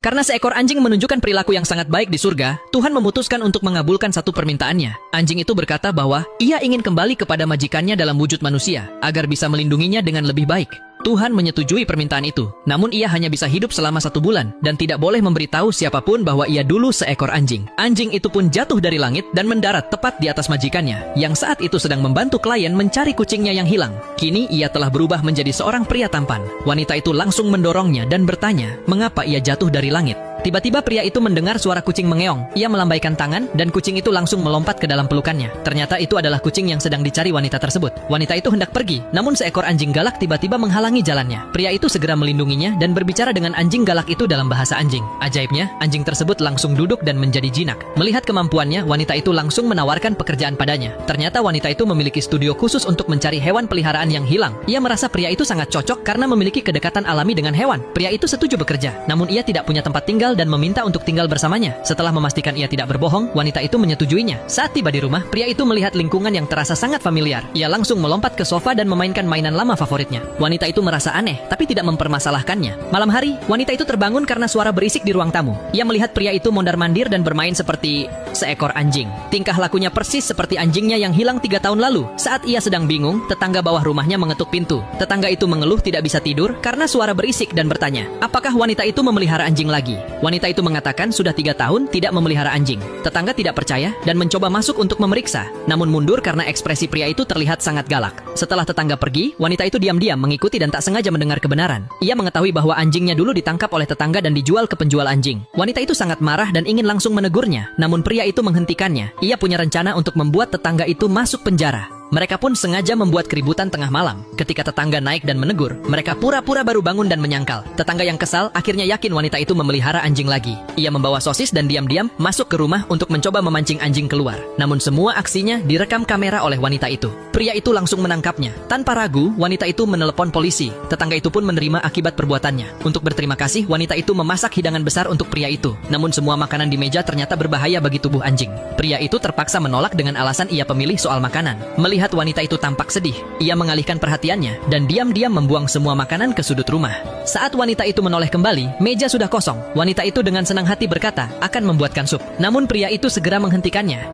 Karena seekor anjing menunjukkan perilaku yang sangat baik di surga, Tuhan memutuskan untuk mengabulkan satu permintaannya. Anjing itu berkata bahwa ia ingin kembali kepada majikannya dalam wujud manusia, agar bisa melindunginya dengan lebih baik. Tuhan menyetujui permintaan itu, namun ia hanya bisa hidup selama 1 bulan, dan tidak boleh memberitahu siapapun bahwa ia dulu seekor anjing. Anjing itu pun jatuh dari langit dan mendarat tepat di atas majikannya, yang saat itu sedang membantu klien mencari kucingnya yang hilang. Kini ia telah berubah menjadi seorang pria tampan. Wanita itu langsung mendorongnya dan bertanya, mengapa ia jatuh dari langit. Tiba-tiba pria itu mendengar suara kucing mengeong. Ia melambaikan tangan dan kucing itu langsung melompat ke dalam pelukannya. Ternyata itu adalah kucing yang sedang dicari wanita tersebut. Wanita itu hendak pergi, namun seekor anjing galak tiba-tiba menghalangi jalannya. Pria itu segera melindunginya dan berbicara dengan anjing galak itu dalam bahasa anjing. Ajaibnya, anjing tersebut langsung duduk dan menjadi jinak. Melihat kemampuannya, wanita itu langsung menawarkan pekerjaan padanya. Ternyata wanita itu memiliki studio khusus untuk mencari hewan peliharaan yang hilang. Ia merasa pria itu sangat cocok karena memiliki kedekatan alami dengan hewan. Pria itu setuju bekerja, namun ia tidak punya tempat tinggal dan meminta untuk tinggal bersamanya. Setelah memastikan ia tidak berbohong, wanita itu menyetujuinya. Saat tiba di rumah, pria itu melihat lingkungan yang terasa sangat familiar. Ia langsung melompat ke sofa dan memainkan mainan lama favoritnya. Wanita itu merasa aneh, tapi tidak mempermasalahkannya. Malam hari, wanita itu terbangun karena suara berisik di ruang tamu. Ia melihat pria itu mondar-mandir dan bermain seperti seekor anjing. Tingkah lakunya persis seperti anjingnya yang hilang 3 tahun lalu. Saat ia sedang bingung, tetangga bawah rumahnya mengetuk pintu. Tetangga itu mengeluh tidak bisa tidur karena suara berisik dan bertanya, apakah wanita itu memelihara anjing lagi? Wanita itu mengatakan sudah 3 tahun tidak memelihara anjing. Tetangga tidak percaya dan mencoba masuk untuk memeriksa, namun mundur karena ekspresi pria itu terlihat sangat galak. Setelah tetangga pergi, wanita itu diam-diam mengikuti dan tak sengaja mendengar kebenaran. Ia mengetahui bahwa anjingnya dulu ditangkap oleh tetangga dan dijual ke penjual anjing. Wanita itu sangat marah dan ingin langsung menegurnya, namun pria itu menghentikannya. Ia punya rencana untuk membuat tetangga itu masuk penjara. Mereka pun sengaja membuat keributan tengah malam. Ketika tetangga naik dan menegur, mereka pura-pura baru bangun dan menyangkal. Tetangga yang kesal akhirnya yakin wanita itu memelihara anjing lagi. Ia membawa sosis dan diam-diam masuk ke rumah untuk mencoba memancing anjing keluar. Namun semua aksinya direkam kamera oleh wanita itu. Pria itu langsung menangkapnya. Tanpa ragu, wanita itu menelepon polisi. Tetangga itu pun menerima akibat perbuatannya. Untuk berterima kasih, wanita itu memasak hidangan besar untuk pria itu. Namun semua makanan di meja ternyata berbahaya bagi tubuh anjing. Pria itu terpaksa menolak dengan alasan ia pemilih soal makanan. Melihat wanita itu tampak sedih, ia mengalihkan perhatiannya dan diam-diam membuang semua makanan ke sudut rumah. Saat wanita itu menoleh kembali, meja sudah kosong. Wanita itu dengan senang hati berkata, akan membuatkan sup. Namun pria itu segera menghentikannya.